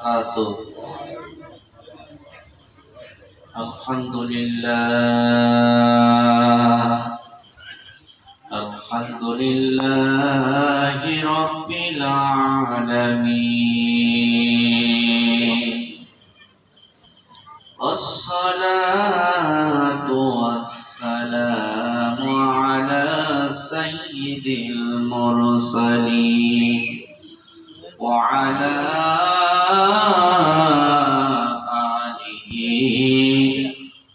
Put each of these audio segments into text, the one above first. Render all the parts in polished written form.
وبركاته. الحمد لله رب العالمين، والصلاة والسلام على سيد المرسلين وعلى آله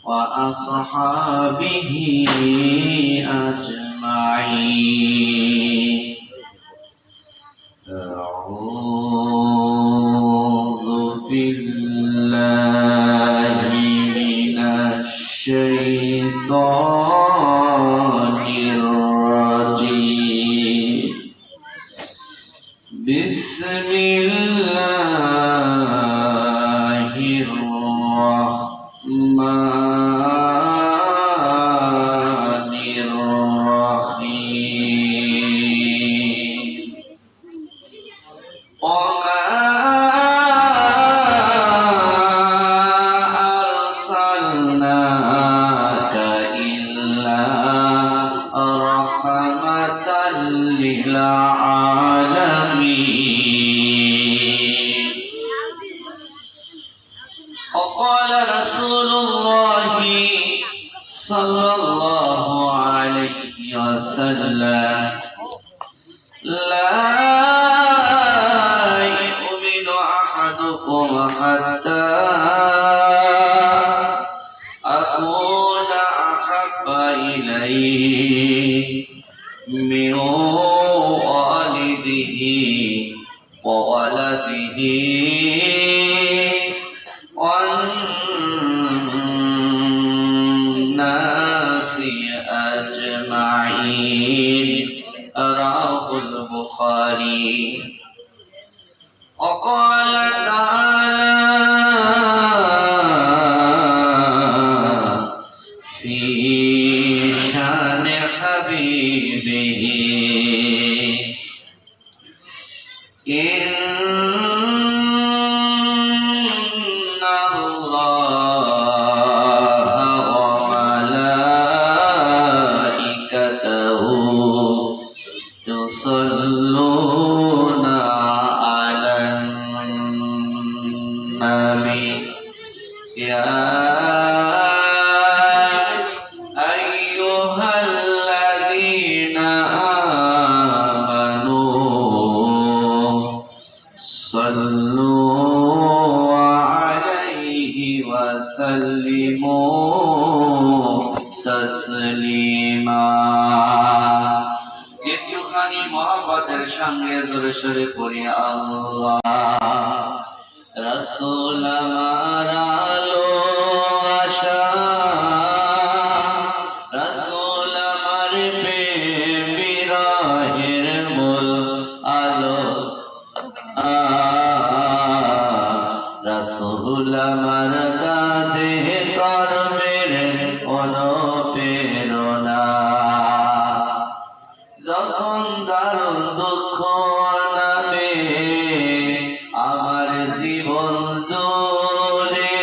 وأصحابه أجمعين. أعوذ بالله من الشيطان الرجيم. بسم الله الرحمن الرحيم. وما أرسلناك إلا رحمة للعالمين. وقال رسول الله صلى الله عليه وسلم: لا يؤمن أحدكم حتى أكون أحب إليه من والده وولده والناس أجمعين. رواه البخاري. وقال تعالى في شان حبيبه: إن الله وملائكته يصلون على النبي يا أيها الذين آمنوا صلوا عليه وسلموا تسليما. একটুখানি মহব্বতের সঙ্গে জোরে সোরে পড়ি আল্লাহ। রাসূল আমার আলো আশা, রাসূল আমার প্রেম বিরহের মূল আলো, রাসূল আমার কাঁধে কর্মের অনুপ্রেরণা। যখন দারুণ দুঃখ নামে আমার জীবন জুড়ে,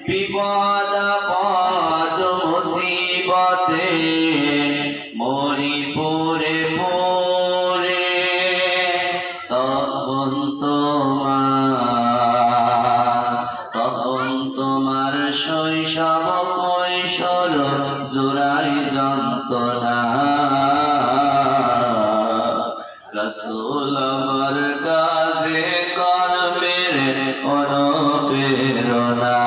বিপদ আপদ মুসিবতে মরি পড়ে পড়ে, তখন তোমার শৈশব কৈশোর জোড়াই যন্ত্রণা। রাসূল আমার কাঁধে কর্মের অনুপ্রেরণা।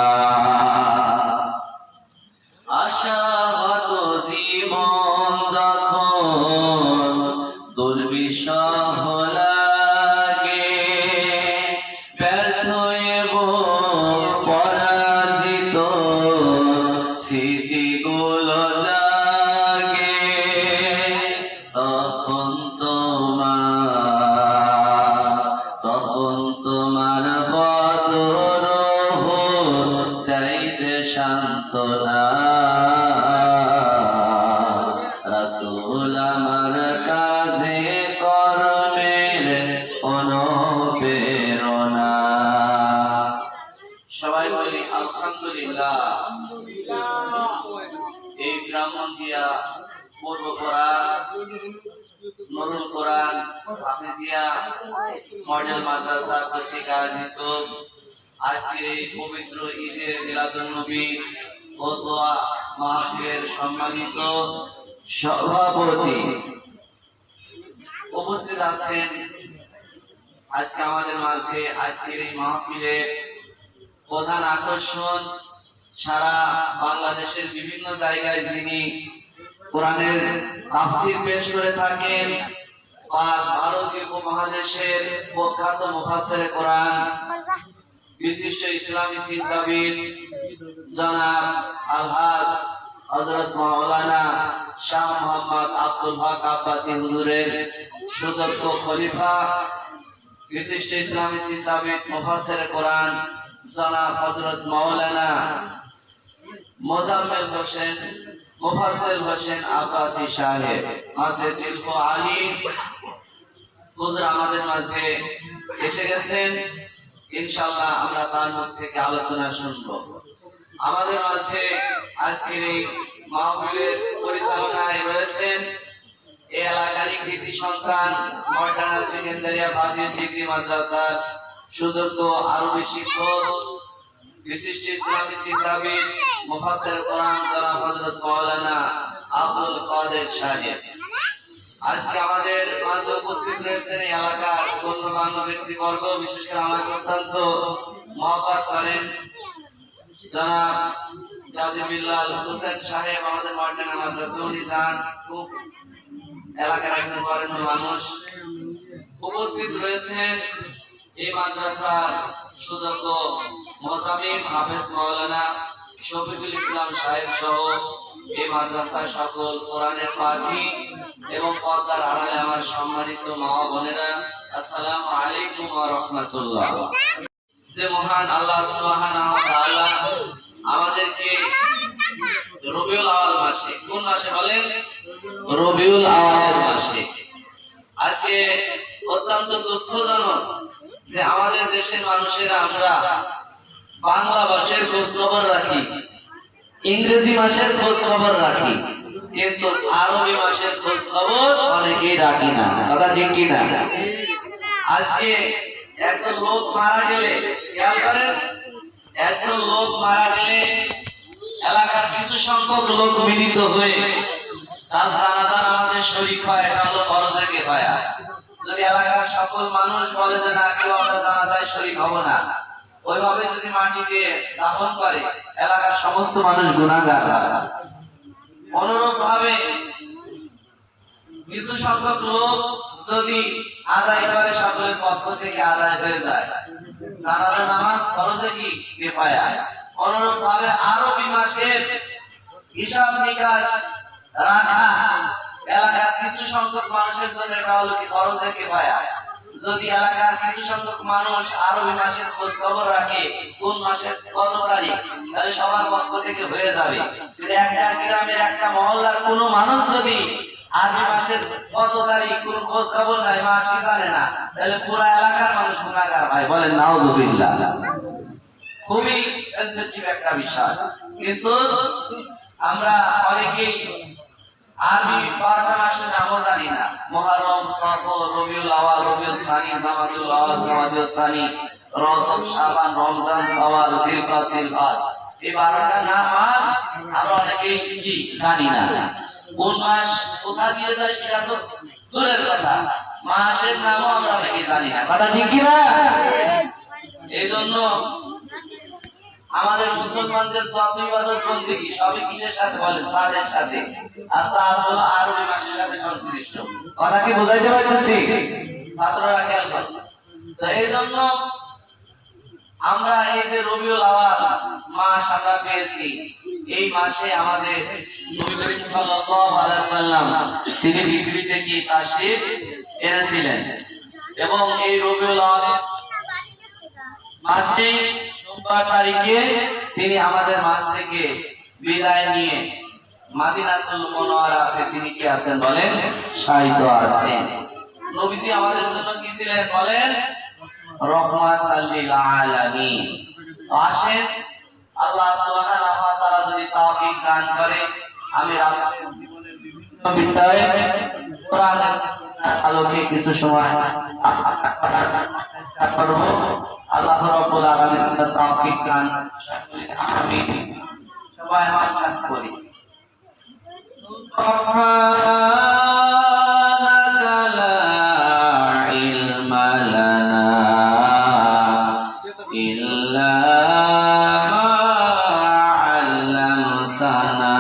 আশাহত জীবন যখন দুর্বিষহ লাগে, ব্যর্থ এবং পরাজিত স্মৃতিগুলো জাগে, তখন তোমার বদর দেয় যে সান্ত্বনা। রাসূল আমার কাজে কর্মের অনুপ্রেরণা। সবাই বলি আলহামদুলিল্লাহ। এই ব্রাহ্মণদিয়া পূর্ব কোরআন, নুরুল কোরআন হাফেজিয়া মডেল মাদ্রাসা কর্তৃক আয়োজিত আজকের এই পবিত্র ঈদের মিলাদুন নবী ও দোয়া মাহফিলের সম্মানিত সভাপতি উপস্থিত আছেন আজকে আমাদের মাঝে। আজকের এই মাহফিলের প্রধান আকর্ষণ, সারা বাংলাদেশের বিভিন্ন জায়গায় যিনি কোরআনের তাফসীর পেশ করে থাকেন, আর ভারতীয় উপমহাদেশের প্রখ্যাত মুফাসসিরে কোরআন, বিশিষ্ট ইসলামী চিন্তাবিদ জনাব আলহাজ হযরত মাওলানা শাহ মোহাম্মদ আব্দুল হক আব্বাসী হুজুরের সুদক্ষ খলিফা, বিশিষ্ট ইসলামী চিন্তাবিদ মুফাসসিরে কোরআন জনাব হযরত মাওলানা মোজাম্মেল হোসেন মুফাজ্জল হোসেন আব্বাসী সাহেব মাদ্রাসাতুল আলী হুজুর আমাদের মাঝে এসে গেছেন। ইনশাআল্লাহ আমরা তার মুখ থেকে আলোচনা শুনব। আমাদের মাঝে আজকের এই মাহফিলের পরিচালনায় রয়েছেন এই এলাকারই কৃতি সন্তান মর্টানা সেকেন্ডারিয়া ফাজিল ডিগ্রি মাদ্রাসার সুযোগ্য আরবি শিক্ষক, বিশিষ্ট ইসলামী চিন্তাবিদ মুফাসসির কোরআন জনাব হযরত মাওলানা আব্দুল কাদের সাহেব। আজকে আমাদের মাঝে উপস্থিত রয়েছেন এই এলাকার গণ্যমান্য ব্যক্তিবর্গ, বিশেষ করে আমাকে অত্যন্ত মহব্বত করেন জনাব গাজী-বিল্লাল হোসেন সাহেব। আমাদের মর্টানা মাদ্রাসা উনি যান, খুব এলাকার একজন বরেণ্য মানুষ। উপস্থিত রয়েছেন এই মাদ্রাসার সুযোগ্য মুহতামিম হাফেজ মাওলানা শফিকুল ইসলাম সাহেব সহ এই মাদ্রাসার সকল কোরআনের পাঠী এবং পর্দার আড়ালে আমার সম্মানিত মা বোনেরা, আসসালামু আলাইকুম ওয়া রাহমাতুল্লাহ। যে মহান আল্লাহ সুবহানাহু ওয়া তাআলা আমাদেরকে রবিউল আওয়াল মাসে, কোন মাসে বলেন? রবিউল আওয়াল মাসে। আজকে অত্যন্ত দুঃখজনক যে আমাদের দেশের মানুষেরা আমরা বাংলা মাসের খোঁজ খবর রাখি, ইংরেজি মাসের খোঁজ খবর রাখি, কিন্তু আরবি মাসের খোঁজ খবর অনেকেই রাখি না। কথা ঠিক কিনা? আজকে একজন লোক মারা গেলে, খেয়াল করেন, একজন লোক মারা গেলে এলাকার কিছু সংখ্যক লোক মিলিত হয়ে তার জানাজার আমাদের শরীক হয়। এটা হলো ফরজে কিফায়া। যদি এলাকার সকল মানুষ বলে যে না, কেউ আমরা জানাজায় শরীক হব না, ওইভাবে যদি মাটি দিয়ে দাফন করে এলাকার সমস্ত মানুষ গুনাহগার হয়। অনুরূপ ভাবে কিছু সংখ্যক লোক যদি আদায় করে সকলের পক্ষ থেকে আদায় হয়ে যায়, জানাজা নামাজ ফরজে কি কিফায়া। অনুরূপ ভাবে আরবি মাসের হিসাব নিকাশ রাখা এলাকার কিছু সংখ্যক মানুষের জন্য এটা হলো কি ফরজে কিফায়া। যদি এলাকার কিছু সংখ্যক মানুষ আরবি মাসের খোঁজ খবর রাখে কোন মাসের কত তারিখ, তাহলে সবার পক্ষ থেকে হয়ে যাবে। কিন্তু একটা গ্রামের একটা মহল্লার কোনো মানুষ যদি আরবি মাসের কত তারিখ কোন খোঁজ খবর নাই, মাসই জানে না, তাহলে পুরো এলাকার মানুষ গুনাহগার হয়। বলেন নাউযুবিল্লাহ। খুবই সেনসিটিভ একটা বিষয়। কিন্তু আমরা অনেকেই আরবি 12টা মাসের নামও জানি না। মুহররম, সফর, রবিউল আওয়াল, রবিউল সানি, জামাদুল আওয়াল, জামাদুল সানি, রজব, শাবান, রমজান, শাওয়াল, জিলকাদ, জিলহজ, এই 12টা নাম মাস আমরা অনেকেই কি জানি না। কোন মাস কোথা দিয়ে যায় সেটা তো দূরের কথা, মাসের নামও আমরা অনেকেই জানি না। কথা ঠিক কি না? এইজন্য আমাদের মুসলমানদের যত ইবাদত বন্দেগী সবই কিসের সাথে বলেন? সাদের সাথে। আর সাদ হলো আরবি মাসের সাথে সংশ্লিষ্ট। কথা কি বোঝাইতে পারতেছি? ছাত্ররা খেয়াল করেন। তো এই জন্য আমরা এই যে রবিউল আওয়াল মাস আমরা পেয়েছি, এই মাসে আমাদের নবী করিম সাল্লাল্লাহু আলাইহি সাল্লাম তিনি পৃথিবীতে কি তাশরীফ এনেছিলেন, এবং এই রবিউল আওয়াল মাসে সোমবার তারিখে তিনি আমাদের মাঝ থেকে বিদায় নিয়ে মাদিনাতুল মুনাওয়ারাতে তিনি কি আছেন বলেন? শায়িত আছেন। নবীজি আমাদের জন্য কি ছিলেন বলেন? রহমাতাল লিল আলামিন। আসেন, আল্লাহ সুবহানাহু ওয়া তাআলা যদি তৌফিক দান করে আমি রাসূলের জীবনের বিভিন্ন বিষয়ে কোরআনের আলোকে কিছু সময় চেষ্টা করব। আল্লাহ রাব্বুল আলামিন তৌফিক দান আমিন। সবাই আমার সাথে করি সুবহানাকা লা ইলমা লানা ইল্লা মা আল্লামতানা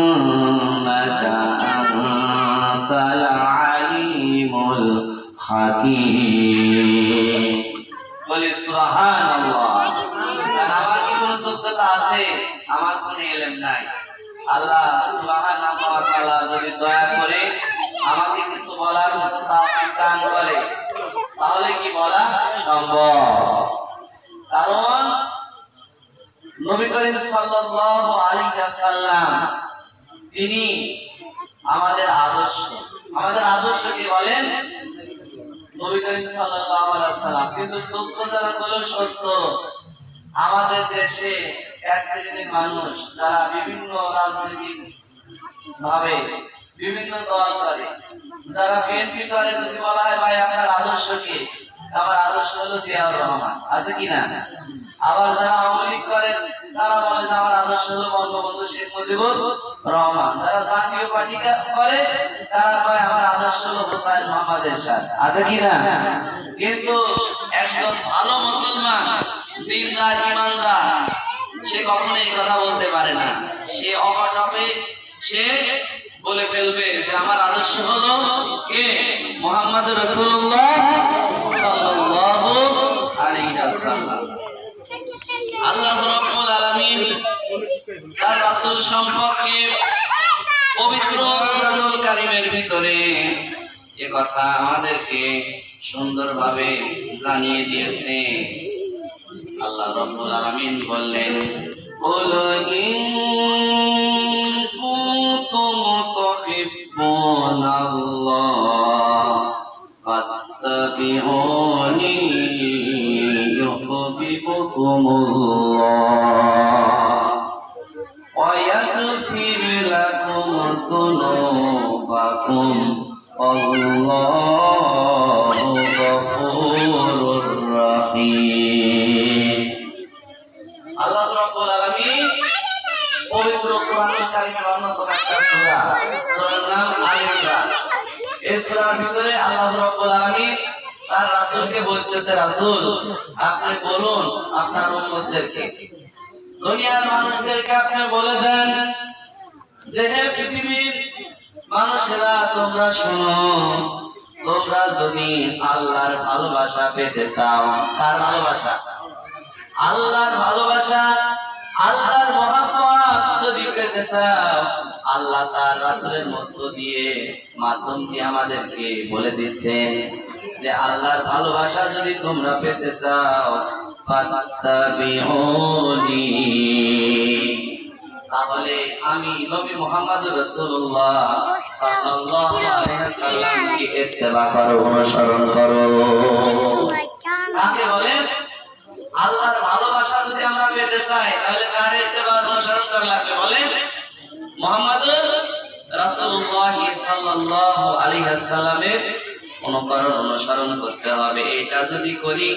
ইন্নাকা আনতাল আলিমুল হাকীম। বলি সুবহানাল্লাহ। আমার কি কোনো যোগ্যতা আছে? আমার কোনো ইলম নাই। আল্লাহ সুবহানাহু ওয়া তাআলা যদি দয়া করে আমাকে কিছু বলার মতো তৌফিক দান করে তাহলে কি বলা সম্ভব। কারণ নবী করিম সাল্লাল্লাহু আলাইহি ওয়াসাল্লাম তিনি আমাদের আদর্শ। আমাদের আদর্শ কি বলেন? নবী করিম সাল্লাল্লাহু আলাইহি ওয়াসাল্লাম। কিন্তু দুঃখজনক হলো সত্য, আমাদের দেশে এক শ্রেণীর মানুষ যারা বিভিন্ন রাজনৈতিক ভাবে বিভিন্ন দল করে, যারা বিএনপি করে, যদি বলা হয় ভাই আপনার আদর্শ কি, আমার আদর্শ হলো জিয়াউর রহমান, আছে কিনা? আবার যারা আওয়ামী লীগ করে তারা বলে যে আমার আদর্শ হলো বঙ্গবন্ধু শেখ মুজিবুর রহমান। যারা জাতীয় পার্টি করে তারা কয় আমার আদর্শ হলো হোসাইন মোহাম্মদ এরশাদ, আছে কিনা? কিন্তু একজন ভালো মুসলমান, দিনদার, ইমানদার, সে কখনো এই কথা বলতে পারে না। সে অকটপে সে বলে ফেলবে যে আমার আদর্শ হলো কে? মুহাম্মদুর রাসূলুল্লাহ সাল্লাল্লাহু আলাইহি ওয়াসাল্লাম। আল্লাহ রাব্বুল আলামিন তার রাসূল সম্পর্কে পবিত্র কোরআনুল কারীমের ভিতরে এ কথা আমাদেরকে সুন্দরভাবে জানিয়ে দিয়েছে। আল্লাহ রাব্বুল আলামিন বললেন, কুল ইন কুনতুম তুহিব্বুনাল্লাহ ফাত্তাবিউনি ইউহিব্বুকুমুল্লাহ ওয়া ইয়াগফির লাকুম যুনুবাকুম আল্লাহু গফুরুর রাহিম। আল্লাহ রাব্বুল আলামিন পবিত্র কোরআনুল কারীমের অন্যতম একটা সূরা, সূরার নাম আল ইমরান। এই সূরার ভিতরে আল্লাহ রাব্বুল আলামিন তার রাসূলকে বলতেছে, রাসূল আপনি বলুন আপনার উম্মতদেরকে, দুনিয়ার মানুষদেরকে আপনি বলে দেন যে হে পৃথিবীর মানুষেরা তোমরা শোনো, তোমরা যদি আল্লাহর ভালোবাসা পেতে চাও, কার ভালোবাসা? আল্লাহর ভালোবাসা, আল্লাহর মহব্বত যদি পেতে চাও, আল্লাহ তার রাসূলের মধ্য দিয়ে, মাধ্যম দিয়ে আমাদেরকে বলে দিচ্ছেন যে আল্লাহর ভালোবাসা যদি তোমরা পেতে চাও ফাত্তাবিউনি, তাহলে আমি নবী মুহাম্মদুর রাসূলুল্লাহ সাল্লাল্লাহু আলাইহি ওয়াসাল্লামকে ইত্তেবা করো, অনুসরণ করো। কাকে বলেন? আল্লাহর ভালোবাসা যদি আমরা পেতে চাই তাহলে কার ইত্তেবা অনুসরণ করা লাগবে বলেন? মুহাম্মদুর রাসূলুল্লাহ সাল্লাল্লাহু আলাইহি ওয়াসাল্লামের অনুসরণ করতে হবে। এটা যদি করি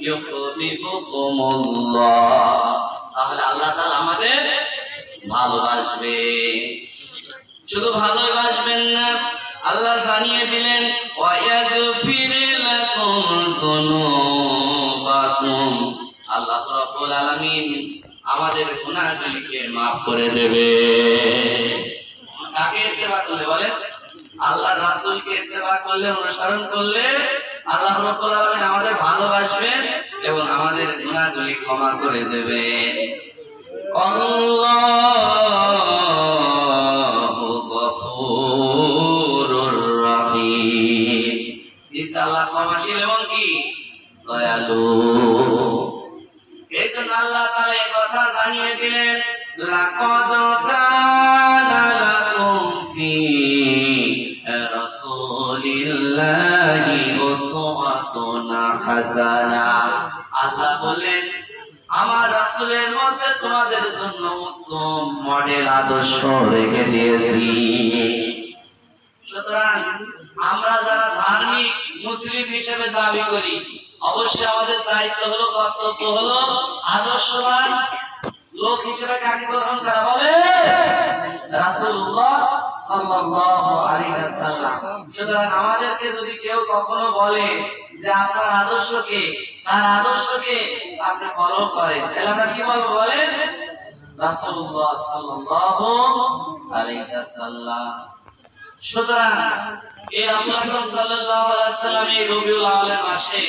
ইউহিব্বুকুমুল্লাহ, তাহলে আল্লাহ তাআলা আমাদের ভালোবাসবে। শুধু ভালোই বাসবেন না, আল্লাহ জানিয়ে দিলেন ওয়া ইয়াগফির লাকুম যুনুবাকুম, আল্লাহ রাব্বুল আলামিন আমাদের গুনাহগুলিকে maaf করে দেবে। কাকে ইত্তেবা করলে বলেন? আল্লাহর রাসূলকে ইত্তেবা করলে, অনুসরণ করলে আল্লাহ রাব্বুল আলামিন আমাদের ভালোবাসবেন এবং আমাদের গুনাহগুলি ক্ষমা করে দেবেন। আল্লাহু গফুরুর রাহিম, আল্লাহ ক্ষমাশীল এবং কি দয়ালু। এইজন্য আল্লাহ তাআলা এই কথা জানিয়ে দিলেন, লাকাদ কানা লাকুম ফি রাসূলিল্লাহি উসওয়াতুন আতুনা খাজানা। আল্লাহ বলেন আমার রাসূলের মধ্যে তোমাদের জন্য উত্তম মডেল আদর্শ রেখে দিয়েছি। সুতরাং আমরা যারা ধার্মিক মুসলিম হিসেবে দাবি করি, অবশ্যই আমাদের দায়িত্ব হলো, কর্তব্য হলো আদর্শবান লোক হিসেবে কাকে গ্রহণ করা, বলে রাসূলুল্লাহ সাল্লাল্লাহু আলাইহি ওয়াসাল্লাম। সুতরাং আমাদেরকে যদি কেউ কখনো বলে যে আপনার আদর্শকে, তার আদর্শকে আপনি ফলো করেন, তাহলে আমরা কি বলবো বলেন? রাসূলুল্লাহ সাল্লাল্লাহু আলাইহি ওয়াসাল্লাম। সুতরাং এই রাসূলুল্লাহ সাল্লাল্লাহু আলাইহি ওয়াসাল্লাম এই রবিউল আউয়ালের মাসে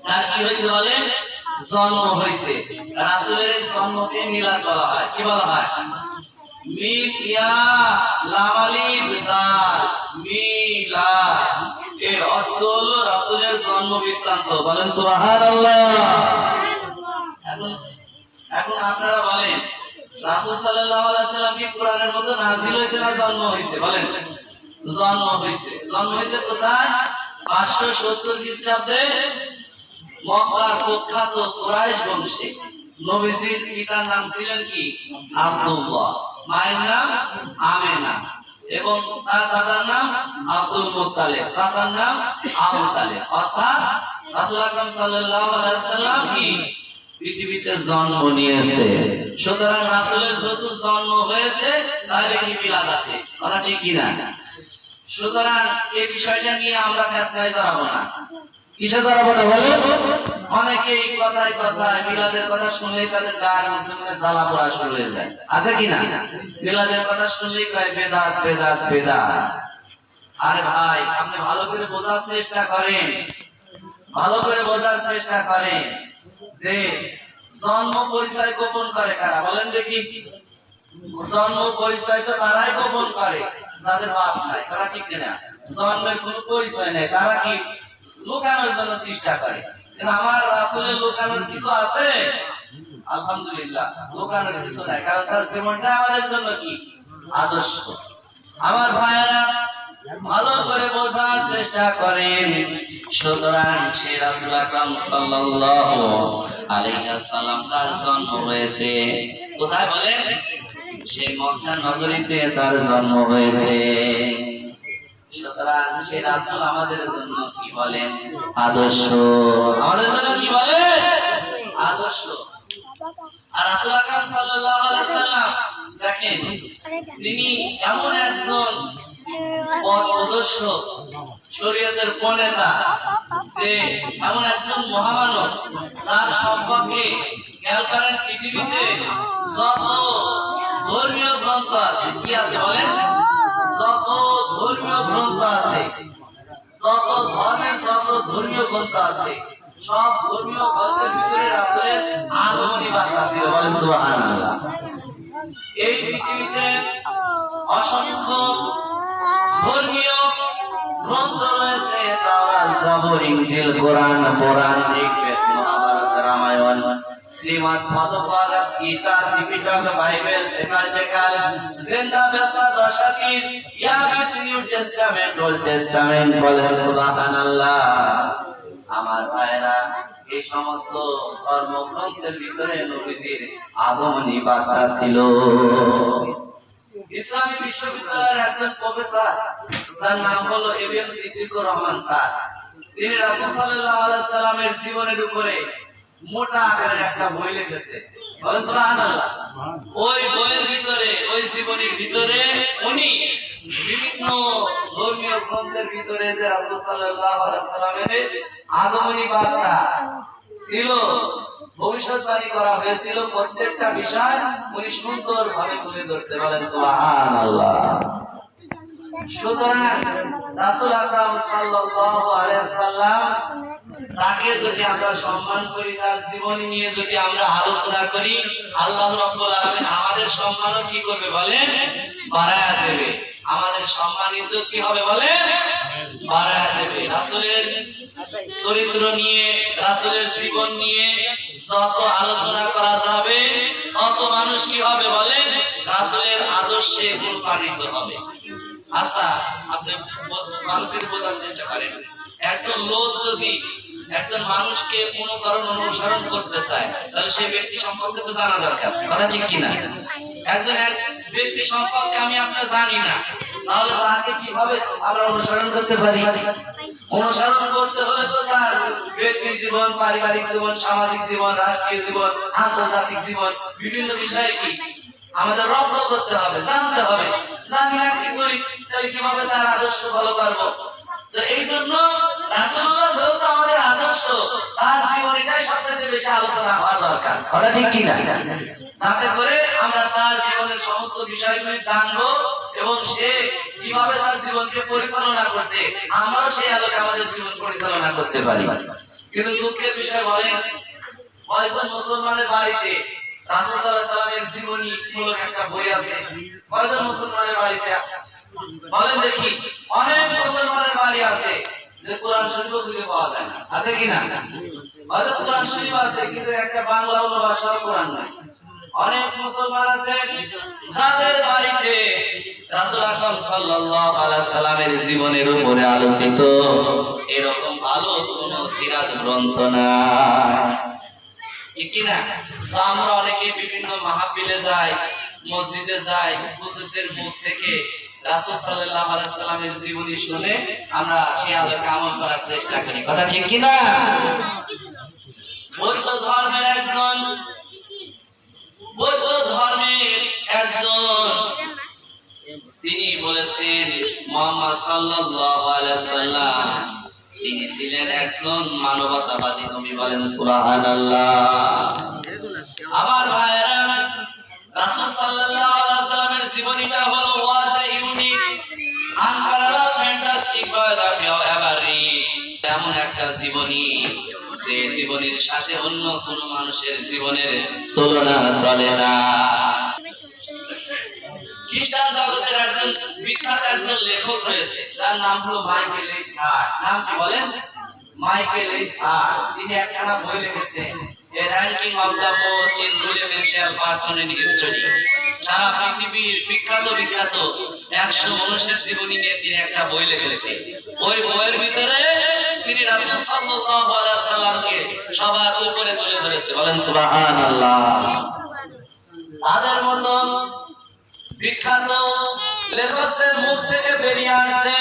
তার কি হয়েছে বলেন? জন্ম হয়েছে। রাসূলের এই জন্মকে মিলাদ বলা হয়। কি বলা হয়? মিম ইয়া লাম আলিফ দাল মিলাদ। এর অর্থ হলো রাসূলের জন্ম বৃত্তান্ত। বলেন সুবহানাল্লাহ। এখন আপনারা বলেন রাসূল সাল্লাল্লাহু আলাইহি ওয়াসাল্লাম কি কোরআনের মতো নাযিল হয়েছে না জন্ম হয়েছে? বলেন জন্ম হয়েছে। জন্ম হয়েছে কোথায়? 570 খ্রিস্টাব্দে মক্কার প্রখ্যাত কুরাইশ বংশে। নবীজির পিতার নাম ছিলেন কি? আব্দুল্লাহ, মায়ের নাম আমেনা, এবং তার দাদার নাম আব্দুল মুত্তালিব, চাচার নাম আবু তালেব। অর্থাৎ রাসূল আকরাম সাল্লাল্লাহু আলাইহি ওয়াসাল্লাম কি পৃথিবীতে জন্ম নিয়েছে। সুতরাং রাসূলের যত জন্ম হয়েছে তাহলে কি মিলাদ আছে, কথা ঠিক কি না? সুতরাং এই বিষয়টা নিয়ে আমরা ফতোয়ায় জড়াবো না। কিসে জড়াবো না বলে? অনেকে এই কথায় কথায় মিলাদের কথা শুনলেই তাদের গায়ের মধ্যে জ্বালা পোড়া শুরু হয়ে যায়, আছে কি না? মিলাদের কথা শুনলেই কয় বেদাত বেদাত বেদাত। আরে ভাই, আপনি ভালো করে বোঝার চেষ্টা করেন, ভালো করে বোঝার চেষ্টা করেন যে জন্ম পরিচয় গোপন করে কারা, বলেন দেখি? জন্ম পরিচয় তো তারাই গোপন করে যাদের বাপ নাই, তারা ঠিক কিনা? জন্মের কোনো পরিচয় নেই, তারা কি লুকানোর জন্য চেষ্টা করে। কিন্তু আমার রাসূলের লুকানোর কিছু আছে? আলহামদুলিল্লাহ, লুকানোর কিছু নাই, কারণ তার জীবনটা আমাদের জন্য কি আদর্শ। আমার ভাইয়েরা ভালো করে বোঝার চেষ্টা করেন। সুতরাং সেই রাসূল আকরাম সাল্লাল্লাহু আলাইহি ওয়াসাল্লাম তার জন্ম হয়েছে কোথায় বলেন? সেই মক্কা নগরীতে তার জন্ম হয়েছে। সুতরাং সেই রাসূল আমাদের জন্য কি বলেন? আদর্শ। আমাদের জন্য কি বলেন? আদর্শ। আর রাসূল আকরাম সাল্লাল্লাহু আলাইহি ওয়াসাল্লাম দেখেন, তিনি এমন একজন পথ প্রদর্শক, শরীয়তের প্রণেতা, যে এমন একজন মহামানব, তার সম্পর্কে খেয়াল করেন পৃথিবীতে যত ধর্মীয় গ্রন্থ আছে, কি আছে বলেন? যত ধর্মীয় গ্রন্থ আছে, যত ধর্মের যত ধর্মীয় গ্রন্থ আছে, সব ধর্মীয় গ্রন্থের ভিতরে রাসূলের আগমনী বার্তা ছিল। বলেন সুবহানাল্লাহ। এই পৃথিবীতে অসংখ্য ধর্মীয় গ্রন্থ রয়েছে, তাওরাত, জাবুর, ইনজিল, কোরআন, পুরাণ, ঋগ্বেদ, মহাভারত, রামায়ণ, শ্রীমদ্ ভগবদ গীতা, ত্রিপিটক, বাইবেল, সিমাটিক্যাল, জিন্দা বেসা, দশাতীর, ইয়াবিস, নিউ টেস্টামেন্ট, ওল্ড টেস্টামেন্ট। বলেন সুবহানাল্লাহ। আমার ভাইরা, এই সমস্ত ধর্মগ্রন্থের ভিতরে নবীজির আগমনী বার্তা ছিল। ইসলামী বিশ্ববিদ্যালয়ের একজন প্রফেসর, তার নাম হলো এবিএম সিদ্দিকুর রহমান স্যার, তিনি রাসূল সাল্লাল্লাহু আলাইহি ওয়াসাল্লামের জীবনের উপরে মোটা আকারের একটা বই লিখেছে। বলেন সুবহানাল্লাহ। ওই বইয়ের ভিতরে, ওই জীবনীর ভিতরে উনি বিভিন্ন ধর্মীয় গ্রন্থের ভিতরে যে রাসূল সাল্লাল্লাহু আলাইহি ওয়াসাল্লামের আগমনী বার্তা ছিল, ভবিষ্যৎবাণী করা হয়েছিল, প্রত্যেকটা বিষয় উনি সুন্দরভাবে তুলে ধরছে। বলেন সুবহানাল্লাহ। সুতরাং রাসূল আকরাম সাল্লাল্লাহু আলাইহি ওয়াসাল্লাম, তাকে যদি আমরা সম্মান করি, তার জীবনী নিয়ে যদি আমরা আলোচনা করি, আল্লাহ রাব্বুল আলামিন আমাদের সম্মানও কি করবে বলেন? বাড়ায়া দেবে। আমাদের সম্মান ইজ্জত কি হবে বলেন? বাড়ায়া দেবে। রাসূলের চরিত্র নিয়ে, রাসূলের জীবন নিয়ে যত আলোচনা করা যাবে, তত মানুষ কি হবে বলেন? রাসূলের আদর্শে রূপান্তরিত হবে। আচ্ছা, আপনি বাংলাদেশে বোঝার চেষ্টা করেন। একজন লোক যদি একজন মানুষকে কোনো কারণ অনুসরণ করতে চায় তাহলে সেই ব্যক্তি সম্পর্কে তো জানা দরকার, কথা ঠিক কিনা? একজন এক ব্যক্তি সম্পর্কে আমি আপনার জানি না, তাহলে তাকে কিভাবে আমরা অনুসরণ করতে পারি? অনুসরণ করতে হলে তো তার ব্যক্তি জীবন, পারিবারিক জীবন, সামাজিক জীবন, রাষ্ট্রীয় জীবন, আন্তর্জাতিক জীবন, বিভিন্ন বিষয়ে কি আমাদের রপ্ত করতে হবে, জানতে হবে। জানি না কিছুই, তাহলে কিভাবে তার আদর্শ ফলো করবো? তো এই জন্য রাসূলুল্লাহ যেহেতু আমাদের আদর্শ, তার জীবনীটাই সবচেয়ে বেশি আলোচনা হওয়া দরকার, কথা ঠিক কিনা? যাতে করে আমরা তার জীবনের সমস্ত বিষয়গুলি জানবো এবং সে কিভাবে তার জীবনকে পরিচালনা করছে, আমরাও সেই আলোকে আমাদের জীবন পরিচালনা করতে পারি। কিন্তু দুঃখের বিষয় বলেন, কয়জন মুসলমানের বাড়িতে রাসূল সাল্লাল্লাহু আলাইহি সাল্লামের জীবনী মূলক একটা বই আছে? কয়জন মুসলমানের বাড়িতে বলেন দেখি? অনেক মুসলমানের বাড়ি আছে যে কোরআন শরীফ খুঁজে পাওয়া যায় না, আছে কিনা? হয়তো কোরআন শরীফ আছে কিন্তু একটা বাংলা অনুবাদও কোরআন নাই। অনেক মুসলমান আছে যাদের বাড়িতে রাসূল আকরাম সাল্লাল্লাহু আলাইহি সাল্লামের জীবনের উপরে আলোচিত এরকম ভালো কোনো সিরাত গ্রন্থ নাই, ঠিক কিনা? তো আমরা অনেকে বিভিন্ন মাহফিলে যাই, মসজিদে যাই, হুজুরদের মুখ থেকে রাসূল সাল্লাল্লাহু আলাইহি সাল্লামের জীবনী শুনে আমরা সেই আলোকে আমল করার চেষ্টা করি, কথা ঠিক কিনা? বৌদ্ধ ধর্মের একজন তিনি বলেছেন মুহাম্মদ সাল্লাল্লাহু আলাইহি সাল্লাম তিনি ছিলেন একজন মানবতাবাদী নবী, বলেন সুবহানাল্লাহ। আমার ভাইরা, রাসূল সাল্লাল্লাহু আলাইহি সাল্লামের জীবনীটা হলো ওয়াজ ইউনিক, আনপ্যারালাল, ফ্যান্টাস্টিক, এভারি এমন একটা জীবনী যে জীবনের সাথে অন্য কোন মানুষের জীবনের তুলনা চলে না। খ্রিস্টান জগতের একজন বিখ্যাত একজন লেখক রয়েছে, তার নাম হলো মাইকেল এইচ হার্ট। নাম কি বলেন? Michael H Hart. তিনি একখানা বই লিখেছেন, a ranking of the most influential person in history. সারা পৃথিবীর বিখ্যাত 100 মানুষের জীবনী নিয়ে তিনি একটা বই লিখেছেন। ওই বইয়ের ভিতরে তিনি রাসূল সাল্লাল্লাহু আলাইহি সাল্লামকে সবার উপরে তুলে ধরেছে, বলেন সুবহানাল্লাহ। তাদের মতো বিখ্যাত লেখকদের মুখ থেকে বেরিয়ে আসছে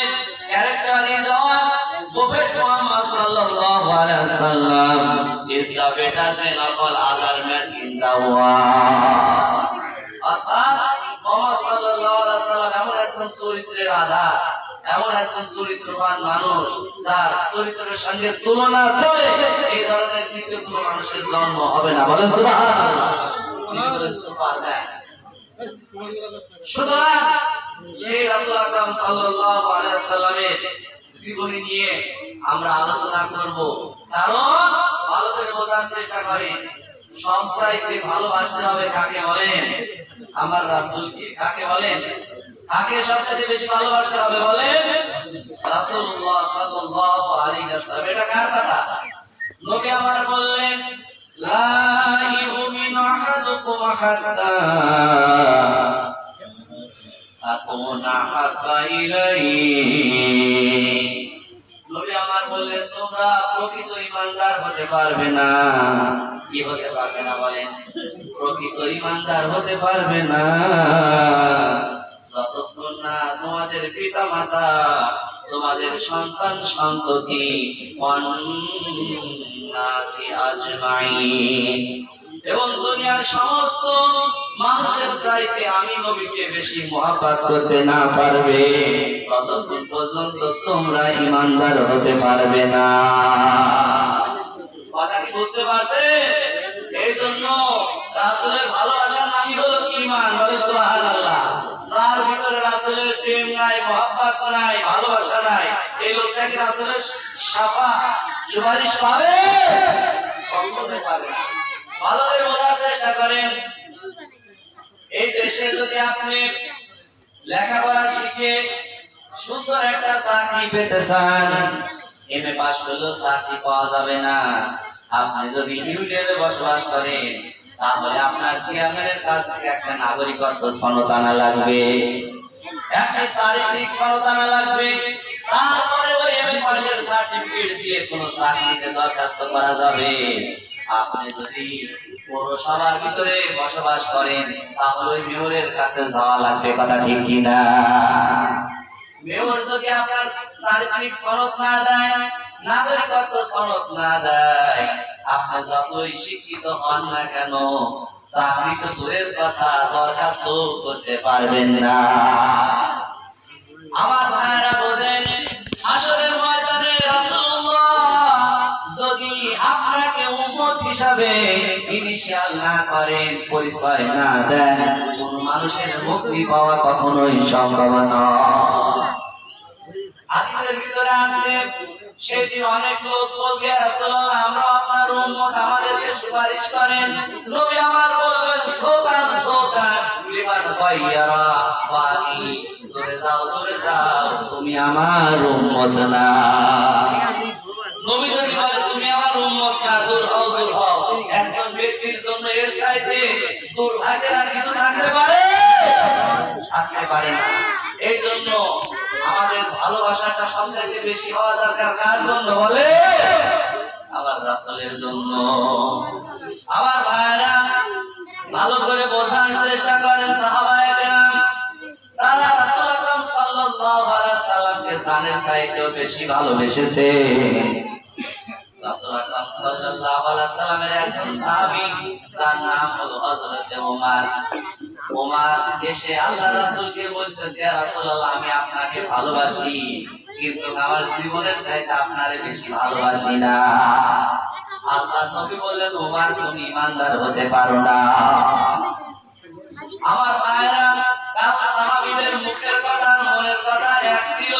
character is of prophet Muhammad সাল্লাল্লাহু আলাইহি সাল্লাম is the better man of all other man in the world. অর্থাৎ মুহাম্মদ সাল্লাল্লাহু আলাইহি সাল্লাম এমন একজন চরিত্রের আধার, এমন একজন চরিত্রবান মানুষ যার চরিত্রের সঙ্গে তুলনা চলে, এই ধরনের দ্বিতীয় কোনো মানুষের জন্ম হবে না, বলেন সুবহানাল্লাহ। সুপারম্যান। সুতরাং সেই রাসূল আকরাম সাল্লাল্লাহু আলাইহি সাল্লামের জীবনী নিয়ে আমরা আলোচনা করব, কারণ ভালো করে বোঝার চেষ্টা করি সবচাইতে ভালোবাসতে হবে কাকে বলেন? আমার রাসূলকে। কাকে বলেন? কাকে সবচেয়ে বেশি ভালোবাসতে হবে বলেন? রাসূলুল্লাহ সাল্লাল্লাহু আলাইহি ওয়াসাল্লাম। এটা কার কথা? নবী আমার বললেন, লা ইউমিনু আহাদুকুম হাত্তা আকুনা হাব্বা ইলাইহি। নবী আমার বললেন, তোমরা প্রকৃত ঈমানদার হতে পারবে না। কি হতে পারবে না বলেন? প্রকৃত ঈমানদার হতে পারবে না যতক্ষণ না তোমাদের পিতা মাতা, তোমাদের সন্তান সন্ততি ওয়ান্নাসি আজমাইন এবং দুনিয়ার সমস্ত মানুষের চাইতে আমি নবীকে বেশি মহব্বত করতে না পারবে, ততক্ষণ পর্যন্ত তোমরা ঈমানদার হতে পারবে না। কথা কি বুঝতে পারছেন? এই জন্য রাসূলের ভালোবাসার নামই হলো কি? ঈমান, বলে সুবহানাল্লাহ। যার ভিতরে রাসূলের প্রেম নাই, মহব্বত নাই, ভালোবাসা নাই, এই লোকটা কি রাসূলের সুপারিশ পাবে? কখনোই পাবে না। ভালো করে বোঝার চেষ্টা করেন। এই দেশে যদি আপনি লেখাপড়া শিখে সুন্দর একটা চাকরি পেতে চান, এমএ পাস করলেও চাকরি পাওয়া যাবে না। আপনি যদি ইউনিয়নে বসবাস করেন, তাহলে আপনার চেয়ারম্যানের কাছ থেকে একটা নাগরিকত্ব সনদ আনা লাগবে, একটা চারিত্রিক সনদ আনা লাগবে, তারপরে ওই এমএ পাশের সার্টিফিকেট দিয়ে কোনো চাকরিতে দরখাস্ত করা যাবে। আপনি যদি পৌরসভার ভিতরে বসবাস করেন তাহলে ওই মেয়রের কাছে যাওয়া লাগবে, কথা ঠিক কিনা? মেয়র যদি আপনার চারিত্রিক সনদ না দেয়, নাগরিকত্ব সনদ না দেয়, আপনি যতই শিক্ষিত হন না কেন চাকরি তো দূরের কথা, দরখাস্ত করতে পারবেন না। আমার ভাইরা বোঝেন, হাসরের ময়দানে রাসূলুল্লাহ যদি আপনাকে উম্মত হিসাবে ইনিশিয়াল না করেন, পরিচয় না দেন, কোন মানুষের মুক্তি পাওয়া কখনোই সম্ভব নয়। হাদিসের ভিতরে আছে, সেদিন অনেক লোক বলবে, রাসূলুল্লাহ আমরা আপনার উম্মত, আমাদেরকে সুপারিশ করেন। নবী আমার বলবেন, সোতান সোতান লিমান গায়রা বানি, দূরে যাও, তুমি আমার উম্মত না। নবী যদি বলে তুমি আমার উম্মত না, দূর হও। একজন ব্যক্তির জন্য এর চাইতে দুর্ভাগ্যের আর কিছু থাকতে পারে? থাকতে পারে না। এই জন্য আমাদের ভালোবাসাটা সবচেয়ে বেশি হওয়া দরকার কার জন্য বলে? আমার রাসূলের জন্য। আমার ভাইরা ভালো করে বোঝার চেষ্টা করেন, সাহাবায়ে কেরাম তারা রাসূল আকরাম সাল্লাল্লাহু আলাইহি সাল্লামকে জানের চাইতেও বেশি ভালোবেসেছে। রাসূল আকরাম সাল্লাল্লাহু আলাইহি সাল্লামের একজন সাহাবী, যার নাম হলো হযরত ওমর। ওমর এসে আল্লাহ রাসূলকে বলতেছে, ইয়া রাসূলুল্লাহ আমি আপনাকে ভালোবাসি, কিন্তু আমার জীবনের চাইতে আপনারে বেশি ভালোবাসি না। আল্লাহ নবী বললেন, ওমর তুমি ঈমানদার হতে পারো না। আমার ভাইরা, কাল সাহাবীদের মুখের কথা আর মনের কথা এক ছিল।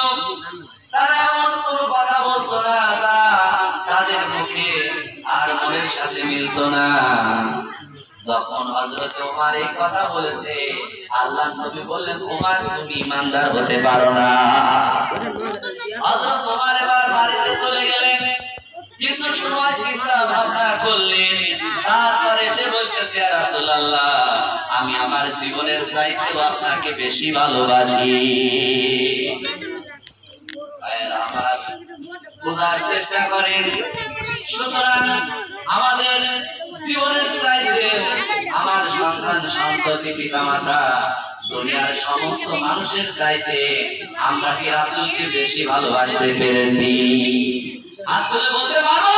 তারা এমন কোনো কথা বলতো না যা তাদের মুখে আর মনের সাথে মিলতো না। যখন হযরত ওমর এই কথা বলেছে, আল্লাহ নবী বললেন, ওমর তুমি ঈমানদার হতে পারো না। হযরত ওমর এবার বাড়িতে চলে গেলেন, কিছু সময় চিন্তা ভাবনা করলেন, তারপরে এসে বলতেছে, ইয়া রাসূলুল্লাহ আমি আমার জীবনের চাইতেও আপনাকে বেশি ভালোবাসি। আমার বোঝার চেষ্টা করেন, সুতরাং আমাদের জীবনের চাইতে আমার সন্তান সন্ততি পিতামাতা দুনিয়ার সমস্ত মানুষের চাইতে আমরা কি রাসূলকে বেশি ভালোবাসতে পেরেছি? হাত তুলে বলতে পারবো?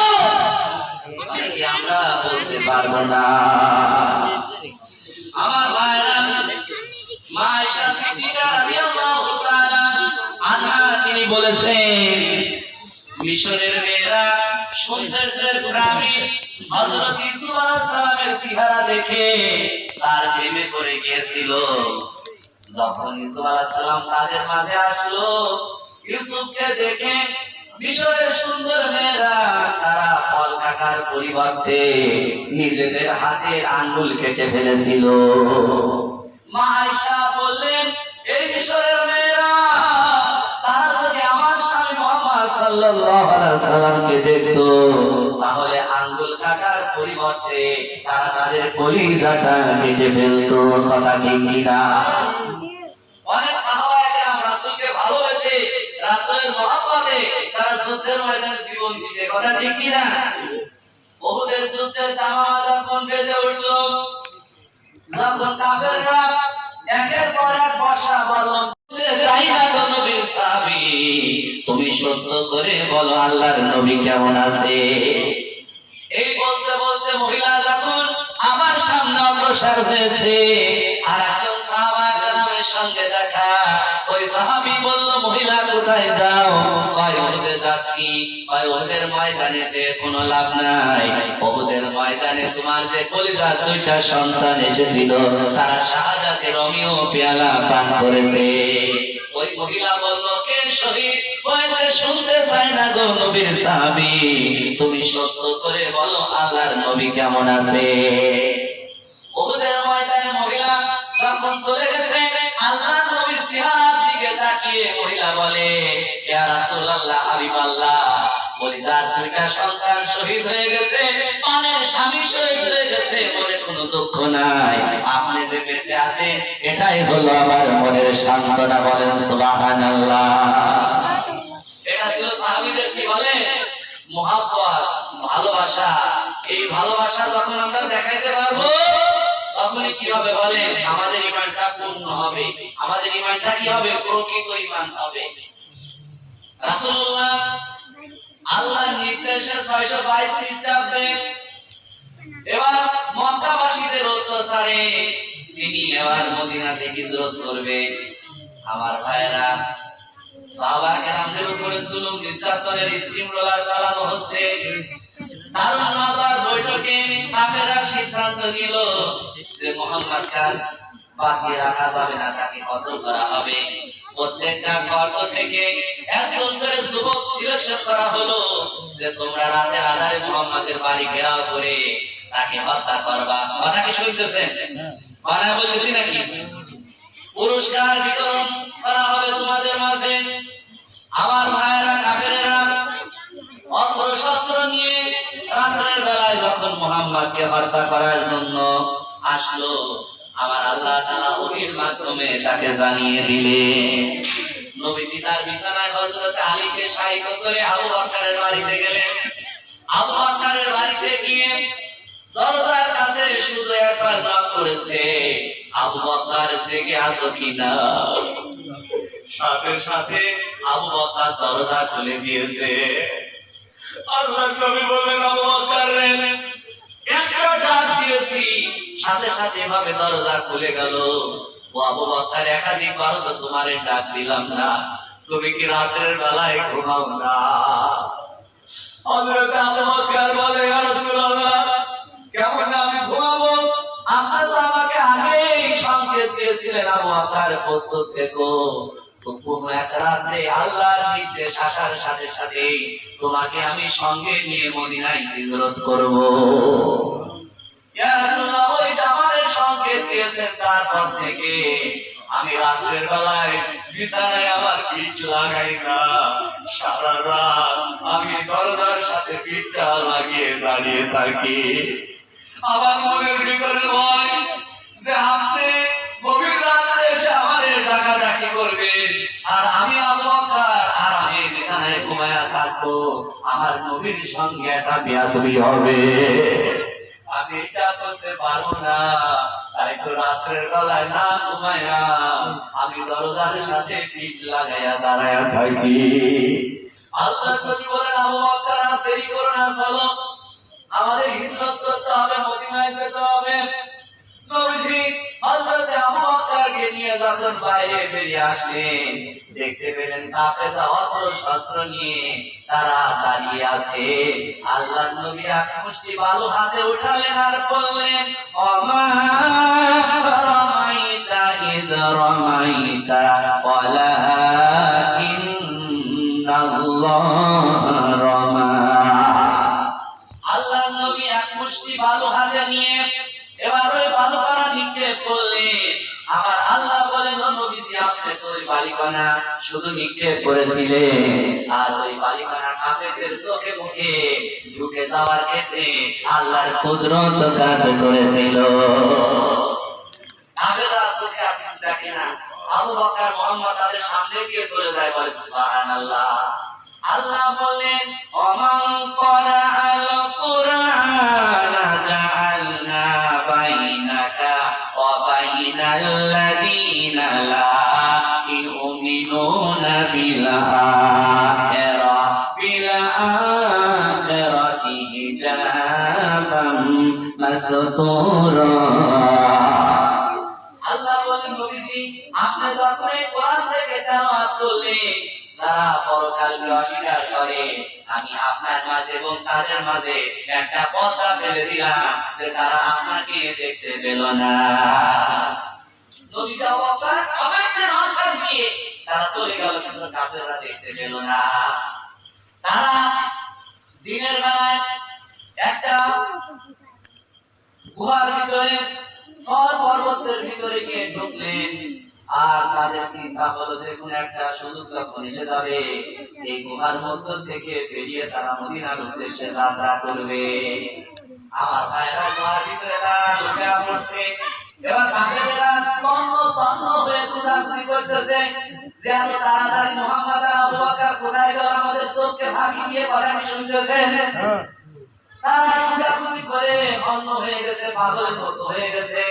অনেকে আমরা বলতে পারবো না। আমার ভাইরা, মা আয়েশা সিদ্দিকা রাদিয়াল্লাহু তাআলা আনহা তিনি বলেছেন, মিশরের মেয়েরা সৌন্দর্যের গ্রামে হযরত ইউসুফ আলাইহিস সালামের চেহারা দেখে তার প্রেমে পড়ে গিয়েছিল। যখন ইউসুফ আলাইহিস সালাম তাদের মাঝে আসলো, ইউসুফকে দেখে মিশরের সুন্দর মেয়েরা তারা ফল কাটার পরিবর্তে নিজেদের হাতের আঙ্গুল কেটে ফেলেছিল। মা আয়েশা বললেন, এই মিশরের মেয়েরা তারা যদি আমার স্বামী মুহাম্মদ সাল্লাল্লাহু আলাইহি সাল্লামকে দেখতো তাহলে আঙ্গুল কাটার পরিবর্তে তারা তাদের কলিজাটা কেটে ফেলতো, কথা ঠিক কিনা? অনেক সাহাবায়ে কেরাম রাসূলকে ভালোবেসে রাসূলের মহব্বতে তারা যুদ্ধের ময়দানে জীবন দিয়েছে, কথা ঠিক কিনা? উহুদের যুদ্ধের দামামা যখন বেজে উঠলো, যখন কাফেররা একের পর এক বর্ষা বর্ষণ চাই না তো নবীর সাহাবী, তুমি সত্য করে বলো আল্লাহর নবী কেমন আছে? এই বলতে বলতে মহিলা যখন আমার সামনে অগ্রসর হয়েছে, আর একজন সাহাবায়ে কেরামের সঙ্গে দেখা, ওই সাহাবী বলল, মহিলা কোথায় যাও? কয় উহুদে যাচ্ছি। কয় উহুদের ময়দানে যে কোনো লাভ নাই, উহুদের ময়দানে তোমার যে কলিজার দুইটা সন্তান এসেছিল তারা শাহাদাতের অমীয় পেয়ালা পান করেছে। ওই মহিলা বলল, কে শহীদ হয়েছে শুনতে চাই না গো নবীর সাহাবী, তুমি সত্য করে বলো আল্লাহর নবী কেমন আছে? উহুদের ময়দানে মহিলা যখন চলে গেছে, আল্লাহর নবীর চেহারার দিকে তাকিয়ে মহিলা বলে, ইয়া রাসূলুল্লাহ হাবিবাল্লাহ, কলিজার দুইটা সন্তান শহীদ হয়ে গেছে, পানের স্বামী শহীদ হয়ে গেছে, মনে কোনো দুঃখ নাই, আপনি যে বেঁচে আছেন এটাই হলো আমার মনের সান্ত্বনা, বলেন সুবহানাল্লাহ। মহাব্বত, ভালোবাসা, এই ভালোবাসা যখন আমরা দেখাইতে পারবো তখনই কি হবে বলেন, আমাদের ঈমানটা পূর্ণ হবে, আমাদের ঈমানটা কি হবে, প্রকৃত ঈমান হবে। রাসূলুল্লাহ আল্লাহর নির্দেশে 622 খ্রিস্টাব্দে এবার মক্কাবাসীদের অত্যাচারে তিনি এবার মদিনাতে হিজরত করবে। আমার ভাইরা, সাহাবা কেরামদের উপরে জুলুম নির্যাতনের স্টিম রোলার চালানো হচ্ছে। দারুন নাদার বৈঠকে কাফেররা সিদ্ধান্ত নিল যে মুহাম্মদকে বাঁচিয়ে রাখা যাবে না, তাকে কতল করা হবে। প্রত্যেকটা গর্ত থেকে একজন করে যুবক সিলেকশন করা হলো যে তোমরা রাতের আধারে মুহাম্মদের বাড়ি ঘেরাও করে তাকে হত্যা করবা। কথা কি শুনতেছেন? বানায় বলতেছি নাকি? পুরস্কার বিতরণ করা হবে তোমাদের মাঝে। আমার ভাইয়েরা, কাফেরেরা অস্ত্র শস্ত্র নিয়ে রাতের বেলায় যখন মুহাম্মদকে হত্যা করার জন্য আসলো, আমার আল্লাহ তাআলা ওহীর মাধ্যমে তাকে জানিয়ে দিলেন। নবীজি তার বিছানায় হযরত আলীকে শায়িত করে আবু বকরের বাড়িতে গেলেন। আবু বকরের বাড়িতে গিয়ে দরজার কাছে শুধু একবার নক করেছে, আবু বকর জেগে আছো কিনা? সাথে সাথে আবু বকর দরজা খুলে দিয়েছে। আল্লাহর নবী বললেন, আবু বকর রে, একটা ডাক দিয়েছি, সাথে সাথে এভাবে দরজা খুলে গেল। ও আবু বকর, একাধিকবার তো তোমারে ডাক দিলাম না, তুমি কি রাতের বেলায় ঘুমাও না? হযরত আবু বকর বলে, ইয়া রাসূলুল্লাহ, কেমন আমি ঘুমাবো? আপনি তো আমাকে আগেই সংকেত দিয়েছিলেন আবু বকর প্রস্তুত থেকো, তো কোন এক রাতে আল্লাহর নির্দেশ আসার সাথে সাথে তোমাকে আমি সঙ্গে নিয়ে মদিনায় হিজরত করব। ইয়া রাসূলুল্লাহ, ওই আমাদের সংকেত দিয়েছেন, তারপর থেকে আমি রাতের বেলায় বিছানায় আমার পিঠ লাগাই না, সারা রাত আমি দরজার সাথে পিঠটা লাগিয়ে দাঁড়িয়ে থাকি। আমার মনের ভিতরে ভয় যে আপনি গভীর রাতে এসে আমাদের ডাকাডাকি করবেন, আর আমি আবু বকর আর আমি বিছানায় ঘুমায়া থাকবো, আমার নবীর সঙ্গে একটা বেয়াদবি হবে, আমি এটা করতে পারবো না। তাই তো রাতের বেলায় না ঘুমায়া আমি দরজার সাথে পিঠ লাগাইয়া দাঁড়ায়া থাকি। আল্লাহ নবী বলেন, আবু বকর আর দেরি করো না, চলো আমাদের হিজরত করতে হবে, মদিনায় যেতে হবে। নবীজি হযরত আবু বকরকে নিয়ে যখন বাইরে বেরিয়ে আসলেন, দেখতে পেলেন কাফেররা অস্ত্র শস্ত্র নিয়ে তারা দাঁড়িয়ে আছে। আল্লাহর নবী এক মুষ্টি বালু হাতে উঠালেন আর বললেন, ওমা রামাইতা ইদ রামাইতা ওয়ালাকিন্নাল্লাহ রামা। আল্লাহর নবী এক মুষ্টি বালু হাতে নিয়ে এবার ওই বালুকণা নিক্ষেপ করলেন। আমার আল্লাহ বলেন, ও নবীজি, আপনি তো ওই বালিকণা শুধু নিক্ষেপ করেছিলেন, আর ওই বালিকণা কাফেরদের চোখে মুখে ঢুকে যাওয়ার ক্ষেত্রে আল্লাহর কুদরত কাজ করেছিল। কাফেররা চোখে আপনি দেখে না, আবু বকর মুহাম্মদ তাদের সামনে দিয়ে চলে যায়, বলে সুবহানাল্লাহ। আল্লাহ বলেন, ওমান ক্বারাআল কুরআনা জাআলনা বাইনাকা ওয়া বাইনাল্লাযীনা লা ইউমিনুনা বিল আখিরাতি হিজাবাম মাসতুরা। আল্লাহ বলেন, নবীজি, আপনি যখন এই কোরআন থেকে তেলাওয়াত করলেন, যারা পরকালকে অস্বীকার করে, আমি আপনার মাঝে এবং তাদের মাঝে একটা পর্দা ফেলে দিলাম যে তারা আপনাকে দেখতে পেল না। নবীজি আবু বকর কাফেরদের মাঝখান দিয়ে তারা চলে গেল, কিন্তু কাফেররা দেখতে পেল না। তারা দিনের বেলায় একটা গুহার ভিতরে, সর পর্বতের ভিতরে গিয়ে ঢুকলেন, আর তাদের চিন্তা হলো যে কোন একটা সুযোগ যখন এসে যাবে, এই গুহার মধ্য থেকে বেরিয়ে তারা মদিনার উদ্দেশ্যে যাত্রা করবে। আমার ভাইরা গুহার ভিতরে তারা ঢুকে পড়ছে। এবার কাফেররা তন্ন তন্ন হয়ে খোঁজাখুঁজি করতেছে যে এত তাড়াতাড়ি মুহাম্মদ আর আবু বকর কোথায় গেল, আমাদের চোখকে চোখে ফাঁকি দিয়ে কথা কি শুনতেছেন? তারা খোঁজাখুঁজি করে অন্য হয়ে গেছে, পাগলের মতো হয়ে গেছে।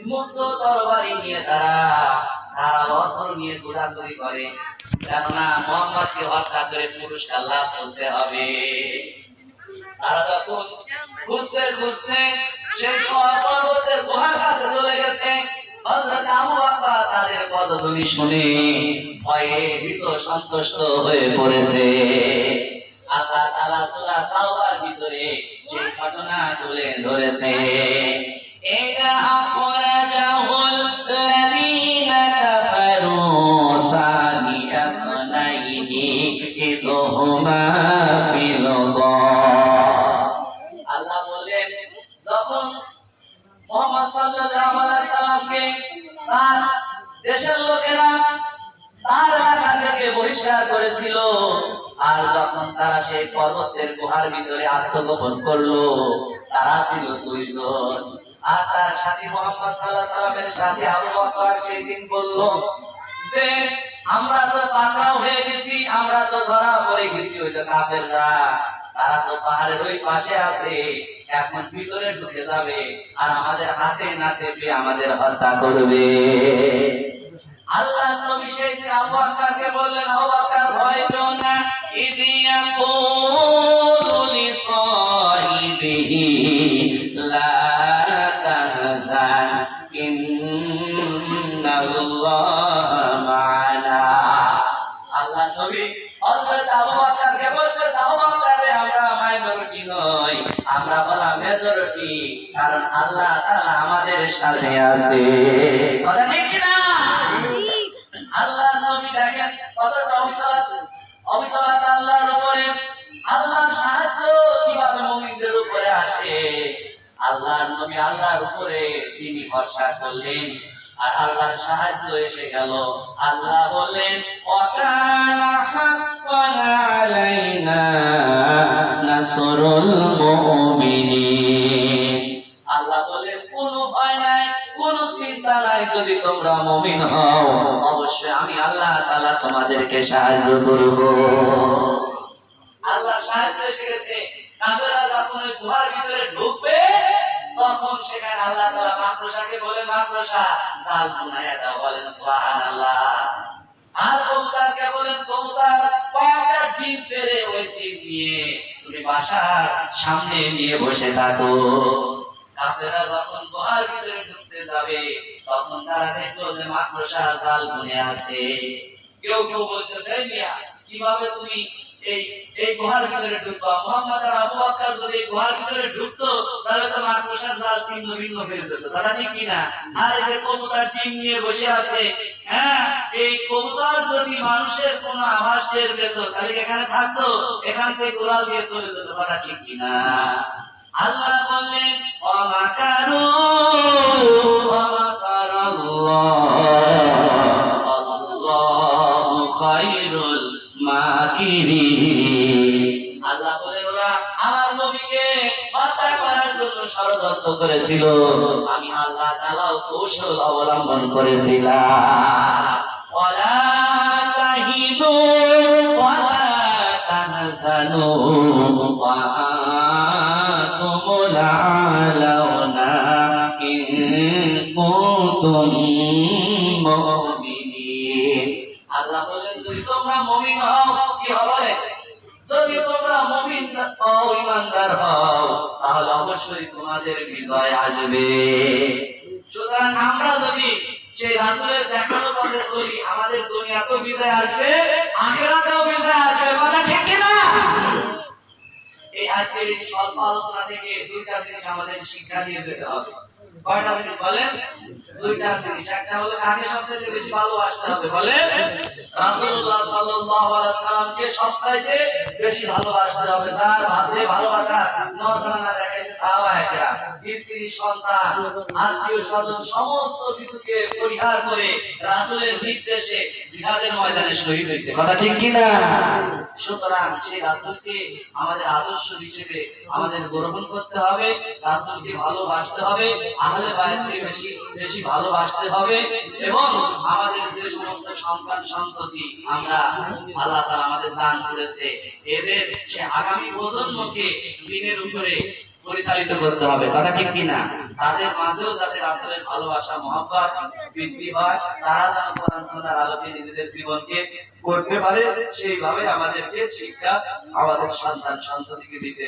মুক্ত তরবারি নিয়ে তারা অস্ত্র নিয়ে খোঁজাখুঁজি করে, কেননা মোহাম্মদকে হত্যা করে পুরস্কার লাভ করতে হবে। তারা যখন খুঁজতে খুঁজতে সেই পর্বতের গুহার কাছে চলে গেছে, হযরত আবু বকর তাদের পদধ্বনি শুনে ভয়ে ভীত সন্তুষ্ট হয়ে পড়েছে। আল্লাহ তাআলা সূরা তাওবার ভিতরে সেই ঘটনা তুলে ধরেছে। ইযা আখরাজাহুল লাযীনা কাফারু সানিয়া সানাইহি ইদহুমা ফিল গার। আল্লাহ বলেন, যখন মুহাম্মদ সাল্লাল্লাহু আলাইহি সাল্লামকে তার দেশের লোকেরা তার এলাকা থেকে বহিষ্কার করেছিল, আর যখন তারা সেই পর্বতের গুহার ভিতরে আত্মগোপন করলো, তারা ছিল দুইজন। আর তার সাথী মুহাম্মদ সাল্লাল্লাহু আলাইহি সাল্লামের সাথে আবু বকর সেই দিন বলল যে আমরা তো পাকড়াও হয়ে গেছি, আমরা তো ধরা পড়ে গেছি। ওই যে কাফেররা, তারা তো পাহাড়ের ওই পাশে আছে, এখন ভিতরে ঢুকে যাবে আর আমাদের হাতে নাতে পেয়ে আমাদের হত্যা করবে। আল্লাহ নবী সেই দিন আবু বকরকে বললেন, আবু বকর ভয় পেও না। ইদিয়া কুলু লিসাহিবিহি লা তাহজান ইন্নাল্লাহা মা'ানা। আল্লাহ নবী হযরত আবু বকরকে বলতেছে, আবু বকর রে, আমরা মাইনরিটি নই, আমরা বলা মেজরিটি, কারণ আল্লাহ তাআলা আমাদের সাথে আছে। কথা ঠিক কি না? আল্লাহ নবী দেখেন কতটা অবিচলাত আল্লাহর উপরে। আল্লাহর সাহায্য কিভাবে মুমিনদের উপরে আসে। আল্লাহর নবী আল্লাহর উপরে তিনি ভরসা করলেন, আর আল্লাহর সাহায্য এসে গেল। আল্লাহ বললেন, ওয়াকানা হাক্কান আলাইনা নাসরুল মুমিনিন। আল্লাহ বলেন, কোনো ভয় নাই, কোনো চিন্তা নাই, যদি তোমরা মুমিন হও অবশ্যই আমি আল্লাহ তাআলা তোমাদেরকে সাহায্য করব। আল্লাহ সাহায্য এসে গেছে। কাফেররা যখন ওই গুহার ভিতরে ঢুকবে, তখন সেখানে আল্লাহ তাআলা মাকড়সাকে বলে, মাকড়সা জাল বুনায়া দাও, বলেন সুবহানাল্লাহ। আর কবুতরকে বলেন, কবুতর কয়েকটা ডিম পেড়ে ওই ডিম নিয়ে তুমি বাসার সামনে নিয়ে বসে থাকো। কাফেররা যখন গুহার ভিতরে ঢুকতে যাবে, তখন তারা দেখলো যে মাকড়সা জাল বুনে আছে। কেউ কেউ বলতেছে, মিয়া কিভাবে তুমি এই গুহার ভিতরে ঢুকবা? মুহাম্মদ আর আবু বকর যদি এই গুহার ভিতরে ঢুকতো, তাহলে তো মাকড়সার জাল ছিন্ন ভিন্ন হয়ে যেত। কথা ঠিক কি না? আর এই যে কবুতর ডিম নিয়ে বসে আছে, হ্যাঁ, এই কবুতর যদি মানুষের কোনো আভাস টের পেত, তাহলে এখানে থাকতো, এখান থেকে উড়াল দিয়ে চলে যেত। কথা ঠিক কি না? আল্লাহ বললেন, ওয়ামাকারু আল্লাহু খায়রুল মাকিরিন। আল্লাহ বলেন, ওরা আমার নবীকে হত্যা করার জন্য ষড়যন্ত্র করেছিল, আমি আল্লাহ তাআলাও কৌশল অবলম্বন করেছিলাম। ওয়ালা তাহিনু ওয়ালা তাহজানু ওয়া আনতুমুল আ'লাউনা ইন কুনতুম মুমিনিন। আল্লাহ বলেন, যদি তোমরা মুমিন হও, কি হবে? যদি তোমরা মুমিন হও, ঈমানদার হও, তাহলে অবশ্যই তোমাদের বিজয় আসবে। সুতরাং আমরা যদি সেই রাসূলের দেখানো পথে চলি, আমাদের দুনিয়াতেও বিজয় আসবে, আখিরাতেও বিজয় আসবে। কথা ঠিক কি না? এই আজকের এই স্বল্প আলোচনা থেকে দুইটা জিনিস আমাদের শিক্ষা নিয়ে যেতে হবে। কয়টা জিনিস বলেন? দুইটা জিনিস। একটা হলো কাকে সবচেয়ে বেশি ভালোবাসতে হবে, বলেন? রাসূলুল্লাহ সাল্লাল্লাহু আলাইহি সাল্লামকে সবচেয়ে বেশি ভালোবাসতে হবে। যার ভালোবাসা নজরানা দেখাইছে সাহাবায়ে ভাইরা, স্ত্রী সন্তান আত্মীয় স্বজন সমস্ত কিছুকে পরিহার করে রাসূলের নির্দেশে জিহাদের ময়দানে শহীদ হয়েছে। কথা ঠিক কিনা? সুতরাং সেই রাসূলকে আমাদের আদর্শ হিসেবে আমাদের গ্রহণ করতে হবে, রাসূলকে ভালোবাসতে হবে, আহলে বায়াতকে বেশি বেশি ভালোবাসতে হবে এবং আমাদের যে সমস্ত সন্তান সন্ততি আমরা আল্লাহ তাআলা আমাদের দান করেছে এদের সে আগামী প্রজন্মকে দ্বীনের উপরে পরিচালিত করতে হবে। কথা ঠিক কিনা? তাদের মাঝেও যাতে রাসূলের ভালোবাসা মহব্বত বৃদ্ধি হয়, তারা যেন কোরআন সুন্নাহর আলোকে নিজেদের জীবনকে করতে পারে, সেইভাবে আমাদেরকে শিক্ষা আমাদের সন্তান সন্ততিকে দিতে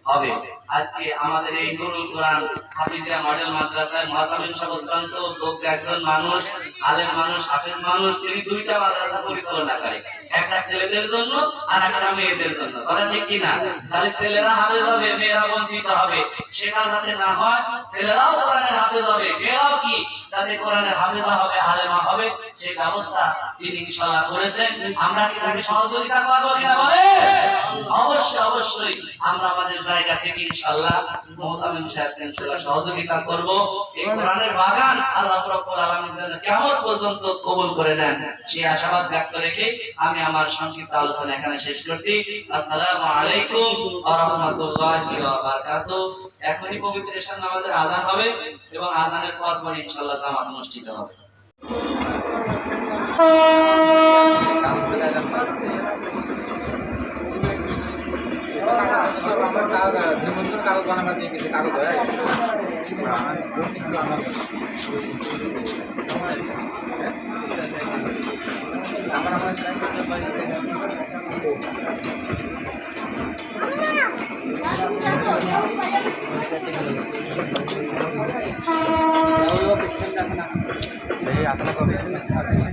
হবে। আজকে আমাদের এই নুরুল কোরআন হাফিজিয়া মডেল মাদ্রাসার মুআতামিম সাহেব অত্যন্ত যোগ্য একজন মানুষ, আলেম মানুষ, হাফেজ মানুষ। তিনি দুইটা মাদ্রাসা পরিচালনা করে, একটা ছেলেদের জন্য আর একটা মেয়েদের জন্য। কথা ঠিক কিনা? তাহলে ছেলেরা হাফেজ হবে, মেয়েরা বঞ্চিত হবে, সেটা যাতে না হয়, ছেলেরাও কোরআনের হাফেজ হবে, মেয়েরাও কি যাতে কোরআনের হাফেজা হবে, আলেমা হবে, সেই ব্যবস্থা তিনি ইনশাআল্লাহ করেছেন। আমরা কি তাকে সহযোগিতা করব কিনা বলে? অবশ্যই অবশ্যই আমরা আমাদের জায়গা থেকে ইনশাআল্লাহ মুআতামিম সাহেবকে ইনশাআল্লাহ সহযোগিতা করব। এই কোরআনের বাগান আল্লাহ রাব্বুল আলামিন যেন কিয়ামত পর্যন্ত কবুল করে নেন, সেই আশাবাদ ব্যক্ত রেখে আমি আমার সংক্ষিপ্ত আলোচনা এখানে শেষ করছি। আসসালামু আলাইকুম ওয়া রাহমাতুল্লাহি ওয়া বারাকাতুহু। এখনই পবিত্র ঈশার নামাজের আযান হবে এবং আযানের পর পর ইনশাআল্লাহ জামাত অনুষ্ঠিত হবে। কাগজ বানাবার দিয়ে গেছে, কাগজ আপনার